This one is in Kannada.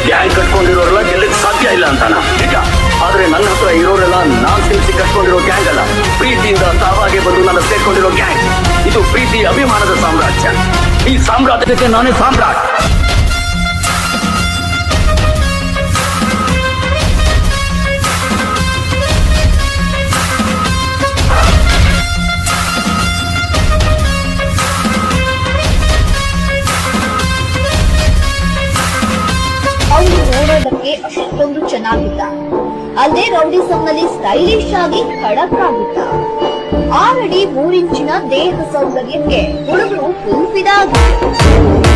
ಗ್ಯಾಂಗ್ ಕಟ್ಕೊಂಡಿರೋರೆಲ್ಲ ಗೆಲ್ಲಕ್ಕೆ ಸಾಧ್ಯ ಇಲ್ಲ ಅಂತಾನ ನಿಜ. ಆದ್ರೆ ನನ್ನ ಹತ್ರ ಇರೋರೆಲ್ಲ ನಾನ್ ಸೇರಿಸಿ ಕಟ್ಕೊಂಡಿರೋ ಗ್ಯಾಂಗ್ ಅಲ್ಲ, ಪ್ರೀತಿಯಿಂದ ತಾವಾಗೆ ಬಂದು ನನ್ನ ಸೇರ್ಕೊಂಡಿರೋ ಗ್ಯಾಂಗ್. ಇದು ಪ್ರೀತಿ ಅಭಿಮಾನದ ಸಾಮ್ರಾಜ್ಯ. ಈ ಸಾಮ್ರಾಜ್ಯಕ್ಕೆ ನಾನೇ ಸಾಮ್ರಾಟ್. ಅವನು ನೋಡೋದಕ್ಕೆ ಅಷ್ಟೊಂದು ಚೆನ್ನಾಗಿದ್ದ. ಅಲ್ಲೇ ರೌಡಿಸಂನಲ್ಲಿ ಸ್ಟೈಲಿಶ್ ಆಗಿ ಖಡಕ್ ಆಗಿದ್ದ. 6 ಅಡಿ 3 ಇಂಚಿನ ದೇಹ ಸೌಂದರ್ಯಕ್ಕೆ ಹುಡುಗರು ಫುಲ್ ಫಿದಾ ಆಗಿದ್ರು.